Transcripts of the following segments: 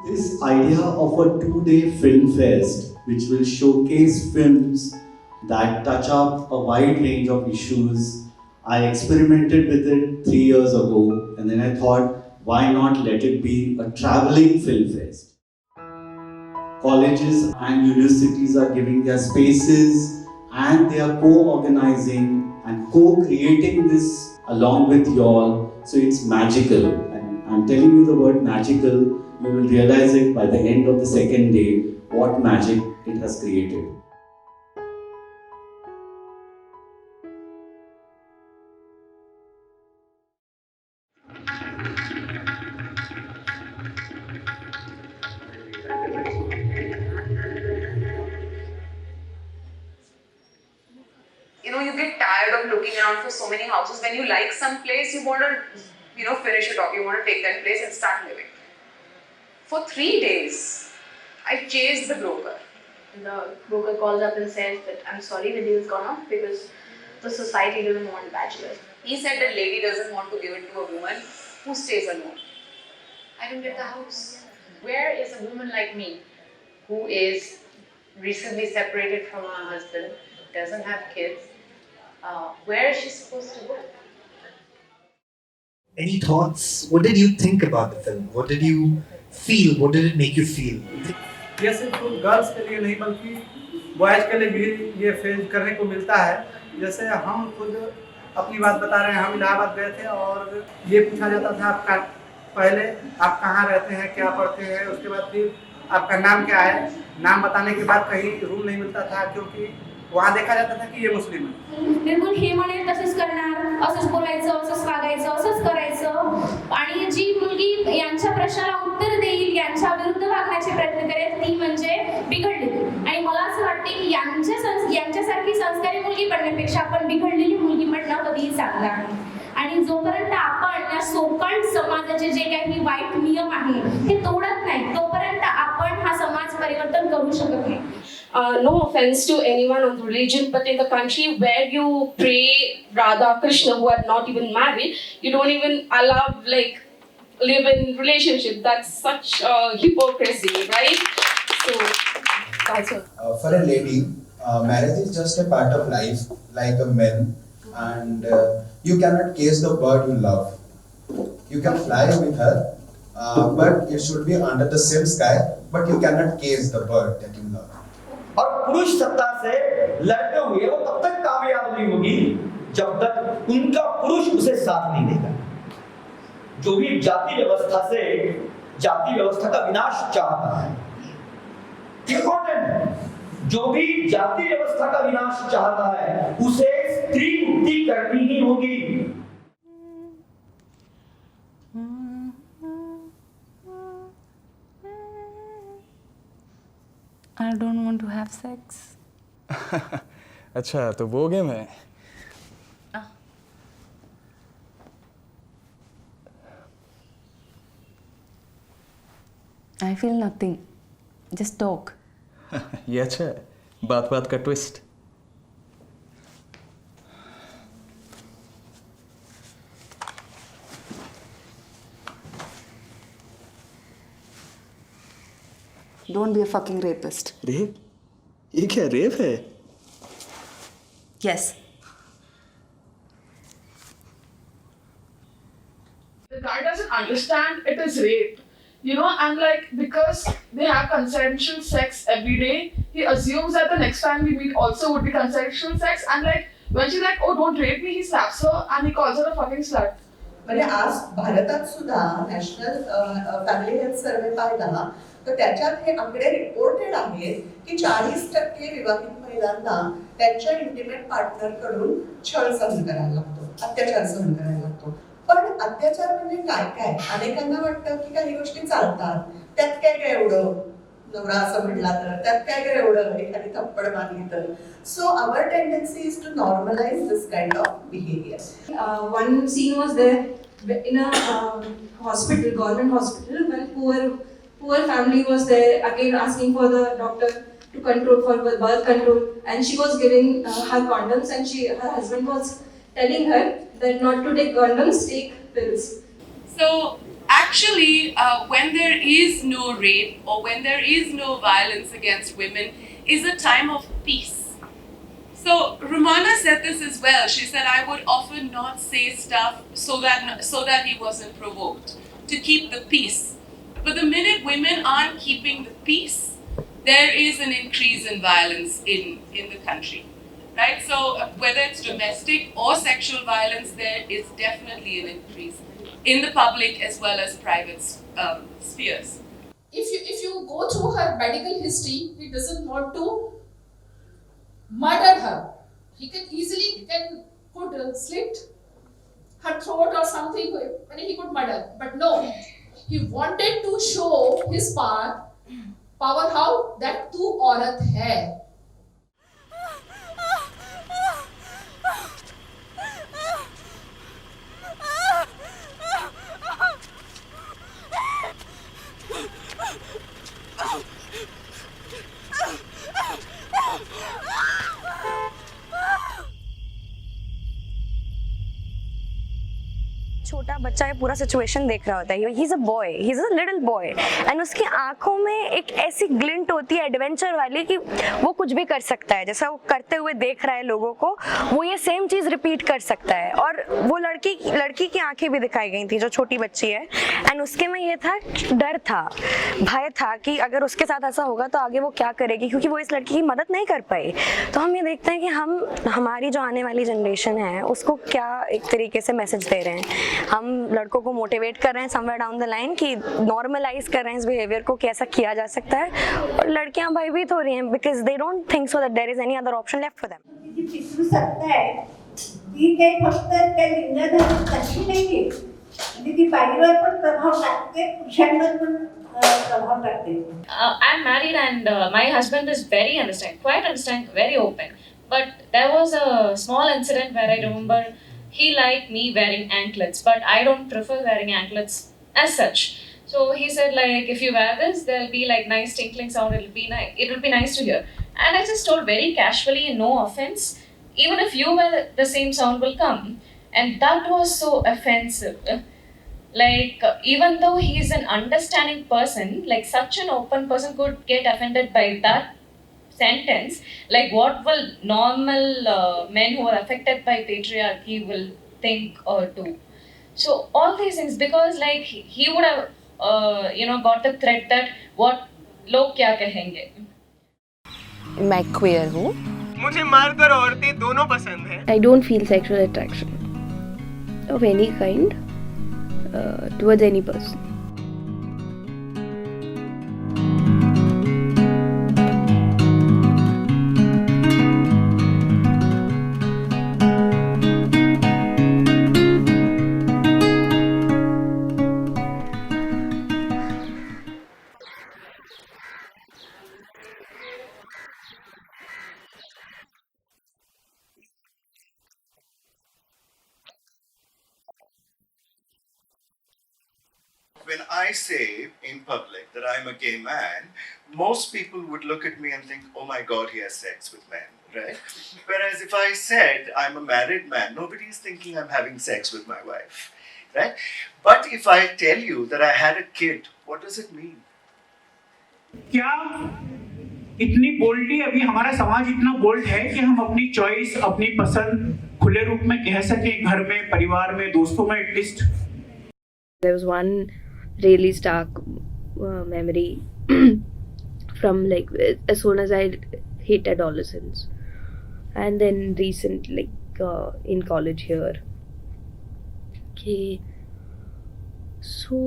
This idea of a 2-day film fest, which will showcase films that touch up a wide range of issues, I experimented with it 3 years ago, and then I thought, why not let it be a traveling film fest? Colleges and universities are giving their spaces and they are co-organizing and co-creating this along with y'all. So it's magical. And I'm telling you the word magical, you will realize it by the end of the second day what magic it has created. You get tired of looking around for so many houses. When you like some place, you want to, finish it off. You want to take that place and start living. For 3 days, I chased the broker. And the broker calls up and says that I'm sorry, the deal's gone off because the society doesn't want bachelors. He said the lady doesn't want to give it to a woman who stays alone. I didn't get the house. Where is a woman like me, who is recently separated from her husband, doesn't have kids, where is she supposed to go? Any thoughts? What did you think about the film? What did you feel? What did it make you feel? ये सिर्फ girls के लिए नहीं बल्कि boys के लिए भी ये फेस करने को मिलता है। जैसे हम खुद अपनी बात बता रहे हैं, हम इलाहाबाद गए थे और ये पूछा जाता था आपका पहले आप कहाँ रहते हैं, क्या पढ़ते हैं, उसके बाद फिर आपका नाम क्या है। नाम बताने के बाद कहीं रूम नहीं मिलता था क्योंकि वहाँ देखा जाता था कि ये मुस्लिम है। बिलकुल हे म्हणेल तसंच करणार, असंच बोलायचं, असंच वागायचं, असंच करायचं आणि जी मुलगी यांच्या प्रश्नाला उत्तर देईल, यांच्या विरुद्ध वागण्याचे प्रयत्न करेल ती म्हणजे बिघडलेली. आणि मला असं वाटते की यांच्यासारखी संस्कारी मुलगी बनण्यापेक्षा आपण बिघडलेली मुलगी बनणं कधीही चांगलं आहे. आणि जोपर्यंत आपण या सोकाल्ड समाजाचे जे काही वाईट नियम आहे हे तोडत नाही तोपर्यंत आपण हा समाज परिवर्तन करू शकत नाही. No offense to anyone on the religion, but in the country where you pray Radha Krishna who are not even married, you don't even allow live in relationship. That's such hypocrisy, right? So that's it. For a lady, marriage is just a part of life, like a man, and you cannot cage the bird you love. You can fly with her, but it should be under the same sky. But you cannot cage the bird that you love. और पुरुष सत्ता से लड़ते हुए वो तब तक कामयाब नहीं होगी जब तक उनका पुरुष उसे साथ नहीं देगा। जो भी जाति व्यवस्था से जाति व्यवस्था का विनाश चाहता है, इंपॉर्टेंट है, जो भी जाति व्यवस्था का विनाश चाहता है उसे स्त्री मुक्ति करनी ही होगी। I don't want to have sex. अच्छा तो वो गेम है। I feel nothing. Just talk. ये अच्छा है, बात बात का twist. Don't be a fucking rapist. Rape? ये क्या रेप है? Yes. The guy doesn't understand it is rape. And because they have consensual sex every day, he assumes that the next time we meet also would be consensual sex. And when she's like, oh, don't rape me, he slaps her and he calls her a fucking slut. म्हणजे आज भारतात सुद्धा national family health survey पाहिला तर त्याच्यात हे आकडे reported आहेत की 40% विवाहित महिलांना त्यांच्या इंटिमेट पार्टनर कडून छळ सहन करायला लागतो, अत्याचार सहन करायला लागतो. पण अत्याचार म्हणजे काय काय अनेकांना वाटतं की काही गोष्टी चालतात, त्यात काय काय एवढं, नवरा असं म्हटला तर त्यात काय काय एवढं, एखादी थप्पड मारली तर. So our tendency is to normalize this kind of behavior. One scene was there in a hospital, government hospital, when poor family was there again asking for the doctor to control for birth control, and she was giving her condoms, and her husband was telling her that not to take condoms, take pills. So actually, when there is no rape or when there is no violence against women, is a time of peace. So Romana said this as well. She said, I would often not say stuff so that he wasn't provoked, to keep the peace. But the minute women aren't keeping the peace, there is an increase in violence in the country. Right? So whether it's domestic or sexual violence, there is definitely an increase in the public as well as private spheres. If you go through her medical history, he doesn't want to murder her. He could slit her throat or something, and he could murder. But no, he wanted to show his power how that tu औरत है. छोटा बच्चा ये पूरा situation देख रहा होता है, he is a boy, he is a little boy, and उसकी आंखों में एक ऐसी ग्लिंट होती है एडवेंचर वाली कि वो कुछ भी कर सकता है, जैसा वो करते हुए देख रहा है लोगों को, वो ये सेम चीज रिपीट कर सकता है. और वो लड़की की आंखें भी दिखाई गई थी जो छोटी बच्ची है, एंड उसके में ये था, डर था, भय था कि अगर उसके साथ ऐसा होगा तो आगे वो क्या करेगी, क्योंकि वो इस लड़की की मदद नहीं कर पाई. तो हम ये देखते हैं कि हमारी जो आने वाली जनरेशन है उसको क्या एक तरीके से मैसेज दे रहे हैं. हम लड़कों को मोटिवेट कर रहे हैं समवेयर डाउन द लाइन कि नॉर्मलाइज कर रहे हैं इस बिहेवियर को, कैसा किया जा सकता है, और लड़कियां भयभीत हो रही हैं because they don't think so that there is any other option left for them. पिसू सकताय ती काही फक्त त्या लिंगधारी तशी नाहीये, म्हणजे ती बाईवर पण प्रभाव टाकते, पुरुषांवर पण प्रभाव टाकते. I'm married and my husband is very understanding, very open. But there was a small incident where I remember he liked me wearing anklets, but I don't prefer wearing anklets as such. So he said, like, if you wear this, there'll be like nice tinkling sound. It'll be nice to hear. And I just told very casually, no offense, even if you wear the same sound will come. And that was so offensive. Like, even though he's an understanding person, like such an open person could get offended by that sentence. Like, what will normal men who are affected by patriarchy will think or do? So all these things, because like he would have got the threat that what log kya kahenge. मैं queer हूँ. मुझे मर्द और औरतें दोनों पसंद हैं. I don't feel sexual attraction of any kind towards any person. When I say in public that I'm a gay man, most people would look at me and think, oh my God, he has sex with men, right? Whereas if I said I'm a married man, nobody is thinking I'm having sex with my wife, right? But if I tell you that I had a kid, what does it mean? क्या इतनी boldly अभी हमारा समाज इतना bold है कि हम अपनी चॉइस, अपनी पसंद खुले रूप में कह सकें, घर में, परिवार में, दोस्तों में at least? There was one really stark memory from like as soon as I hit adolescence, and then recently in college here. Okay, so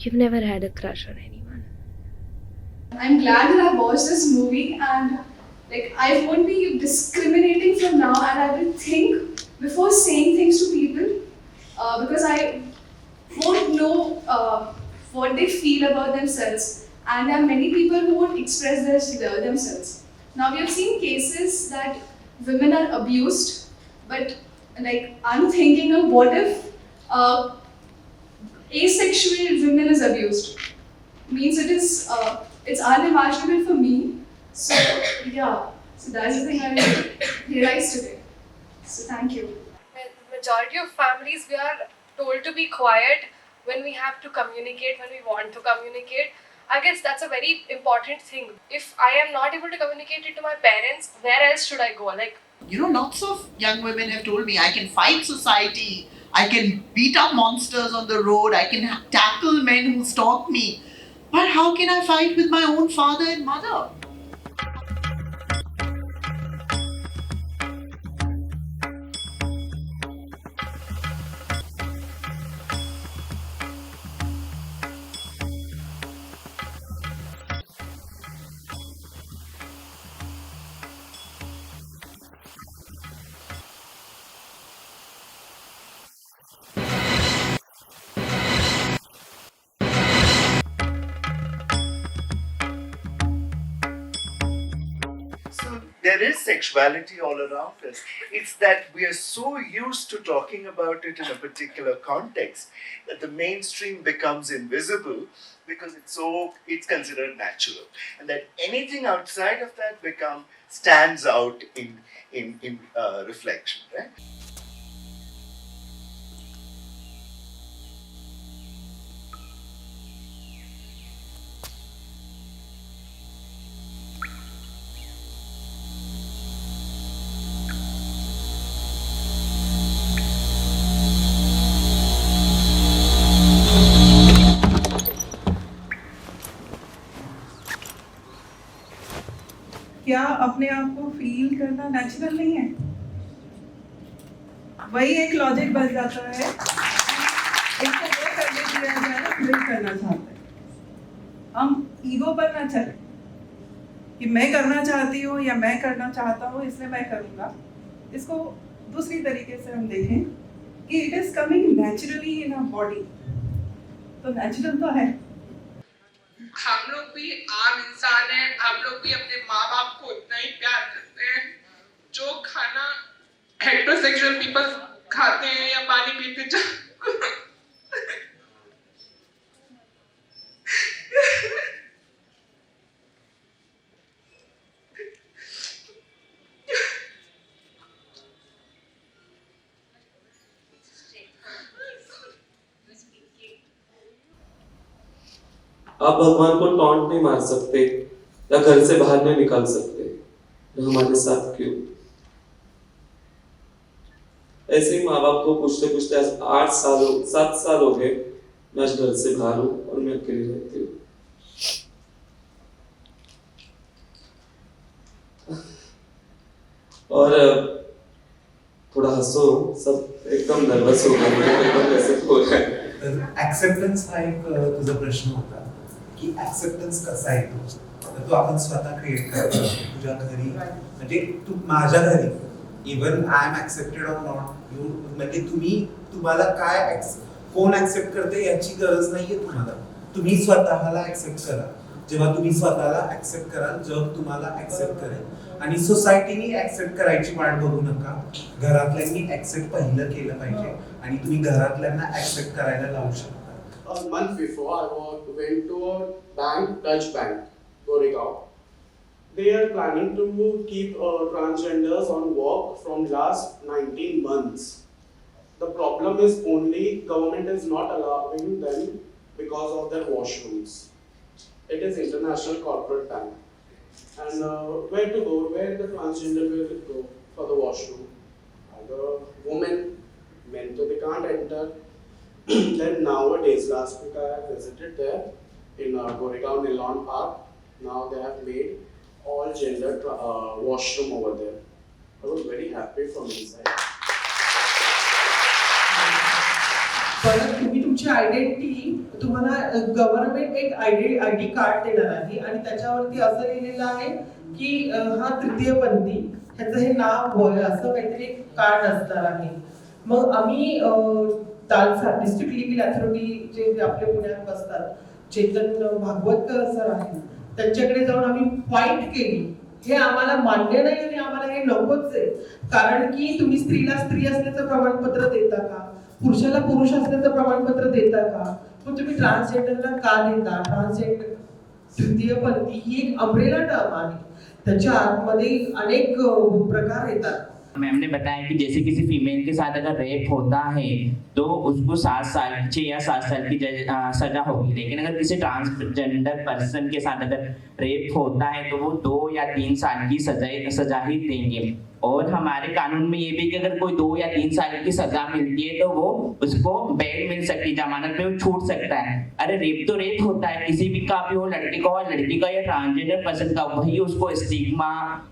you've never had a crush on anyone? I'm glad that I watched this movie, and like I won't be discriminating from now, and I will think before saying things to people. Because I won't know what they feel about themselves, and there are many people who won't express themselves. Now we have seen cases that women are abused, but like I'm thinking of what if asexual women is abused? Means it's unimaginable for me. So yeah, so that's the thing I realized today. So thank you. Majority of families, we are told to be quiet when we have to communicate, when we want to communicate. I guess that's a very important thing. If I am not able to communicate it to my parents, where else should I go? Like, you know, lots of young women have told me I can fight society, I can beat up monsters on the road, I can tackle men who stalk me. But how can I fight with my own father and mother? So there is sexuality all around us. It's that we are so used to talking about it in a particular context that the mainstream becomes invisible because it's considered natural, and that anything outside of that stands out in reflection, right? क्या अपने आप को feel करना natural नहीं है? वही एक logic बन जाता है। इसको वो करने दिया जाए ना, वही करना चाहते हैं। हम ईगो पर ना चले कि मैं करना चाहती हूँ या मैं करना चाहता हूँ इसलिए मैं करूँगा। इसको दूसरी तरीके से हम देखें कि it is coming naturally in our body. तो नेचुरल तो है। हम लोग भी आम इंसान हैं, हम लोग भी अपने माँ बाप को उतना ही प्यार करते हैं जो खाना हेटेरोसेक्सुअल पीपल खाते हैं या पानी पीते आप भगवान को टॉन्ट नहीं मार सकते या घर से बाहर नहीं निकाल सकते, तो हमारे साथ क्यों? ऐसे ही माँ बाप को पूछते पूछते 7 साल हो गए, मैं आज घर से बाहर हूँ और मैं अकेली रहती हूँ। और थोड़ा हंसो, सब एकदम नर्वस हो गए, एकदम कैसे हो रहा है। ऍक्सेप्टन्स हा एक तुझा प्रश्न होता की ऍक्सेप्टन्स कसा येतो, तर तो आपण स्वतः क्रिएट करतो तुझ्या घरी, म्हणजे तू माझ्या घरी even I am accepted or not you, म्हणजे तुम्हाला काय कोण ऍक्सेप्ट करते याची गरज नाहीये तुम्हाला, तुम्ही स्वतःला ऍक्सेप्ट करा। जेव्हा तुम्ही स्वतःला ऍक्सेप्ट कराल जग तुम्हाला ऍक्सेप्ट करेल, आणि सोसायटीने ऍक्सेप्ट करायची वाट बघू नका, घरातल्यांनी ऍक्सेप्ट पहिलं केलं पाहिजे आणि तुम्ही घरातल्यांना ऍक्सेप्ट करायला लावू शकता। A month before, I went to a bank, Dutch Bank, Goregaon. They are planning to keep transgenders on work from last 19 months. The problem is only government is not allowing them because of their washrooms. It is international corporate bank. And where to go? Where the transgender will go for the washroom? Either women, men, so they can't enter. Then nowadays, last week I have visited there in Goregaon Nilon Park. Now they have made all gender washroom over there. I was very happy from inside. परत तुम्ही तुमची identity, तुम्हाला government एक ID card देणार आहे आणि त्याच्यावरती असं लिहिलेलं आहे की हा तृतीयपंथी, ह्याचं हे नाव होय असं काहीतरी एक कार्ड असणार आहे। मग आम्ही तालसा डिस्ट्रिक्ट लीगल अथॉरिटी जे आपल्या पुण्यात बसतात, चेतन भागवतकर सर आहेत, त्यांच्याकडे जाऊन आम्ही फाईट केली। हे आम्हाला मान्य नाही आणि आम्हाला हे नकोच आहे, कारण की तुम्ही स्त्रीला स्त्री असल्याचं प्रमाणपत्र देता का, पुरुषाला पुरुष असल्याचं प्रमाणपत्र देता का, मग तुम्ही ट्रान्सजेंडरला का देता? ट्रान्सजेंडर तृतीयपंथी ही एक अम्ब्रेला टर्म आहे, त्याच्या आतमध्ये अनेक प्रकार येतात मैम ने बताया कि जैसे किसी फीमेल के साथ अगर रेप होता है तो उसको 6 या 7 साल की सजा होगी, लेकिन अगर किसी ट्रांसजेंडर पर्सन के साथ अगर रेप होता है तो वो 2 या 3 साल की सजा ही देंगे। और हमारे कानून में ये भी कि अगर कोई 2 या 3 साल की सजा मिलती है तो वो उसको बेल मिल सकती है, जमानत में वो छूट सकता है। अरे रेप तो रेप होता है, किसी भी का भी हो, लड़के का हो लड़की का या ट्रांसजेंडर पर्सन का, वही उसको स्टिग्मा,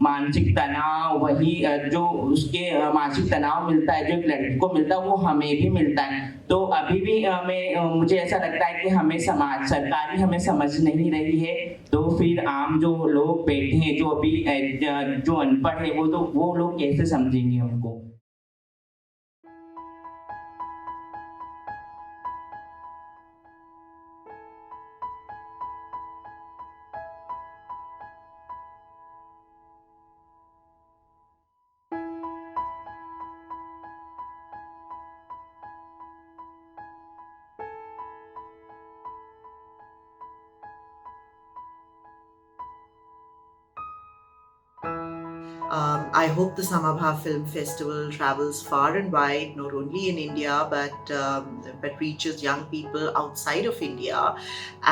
मानसिक तनाव, वही जो उसके मानसिक तनाव मिलता है जो एक लड़की को मिलता है वो हमें भी मिलता है। तो अभी भी मुझे ऐसा लगता है कि हमें सरकार ही हमें समझ नहीं रही है, तो फिर आम जो लोग बैठे हैं जो अभी जो अनपढ़ है वो लोग कैसे समझेंगे हमको। I hope the Samabha Film Festival travels far and wide, not only in India but reaches young people outside of India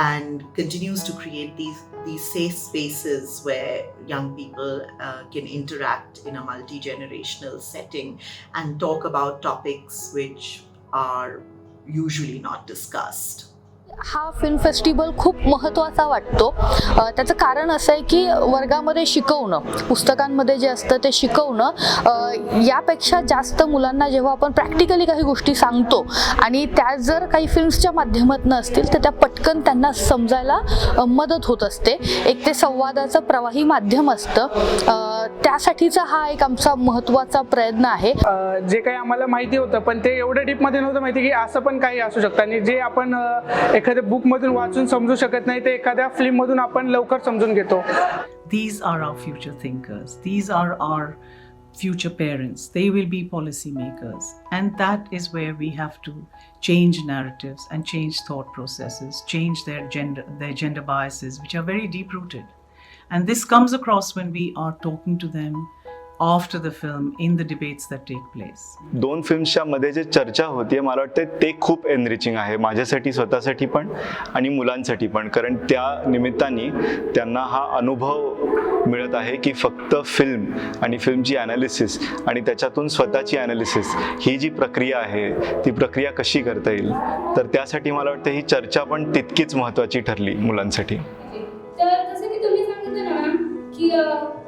and continues to create these safe spaces where young people can interact in a multi-generational setting and talk about topics which are usually not discussed. हा film festival खूप महत्त्वाचा वाटतो। त्याचं कारण असं आहे की वर्गामध्ये शिकवणं, पुस्तकांमध्ये जे असतं ते शिकवणं यापेक्षा जास्त मुलांना जेव्हा आपण प्रॅक्टिकली काही गोष्टी सांगतो आणि त्या जर काही फिल्म्सच्या माध्यमातून असतील तर त्या पटकन त्यांना समजायला मदत होत असते। एक ते संवादाचं प्रवाही माध्यम असतं, त्यासाठीचा हा एक आमचा महत्त्वाचा प्रयत्न आहे। जे काही आम्हाला माहिती होतं पण ते एवढं डीपमध्ये नव्हतं माहिती की असं पण काही असू शकतं आणि जे आपण एखाद्या बुकमधून वाचून समजू शकत नाही ते एखाद्या फिल्ममधून आपण लवकर समजून घेतो। These are our future thinkers. These are our future parents. They will be policy makers. And that is where we have to change narratives and change thought processes, change their gender biases, which are very deep rooted. And this comes across when we are talking to them after the film in the debates that take place. 2 फिल्म्सच्या मध्ये जे चर्चा होतीये मला वाटतं ते खूप enriching आहे माझ्यासाठी स्वतःसाठी पण आणि मुलांसाठी पण, कारण त्या निमित्ताने त्यांना हा अनुभव मिळत आहे की फक्त फिल्म आणि फिल्मची ॲनालिसिस आणि त्याच्यातून स्वतःची ॲनालिसिस ही जी प्रक्रिया आहे ती प्रक्रिया कशी करता येईल, तर त्यासाठी मला वाटतं ही चर्चा पण तितकीच महत्त्वाची ठरली मुलांसाठी। तर जसं की तुम्ही सांगितलं ना मॅम की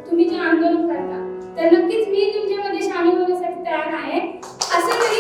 तुम्ही जे आंदोलन करता तर नक्कीच मी तुमच्यामध्ये सामील होण्यासाठी तयार आहे। असं कधी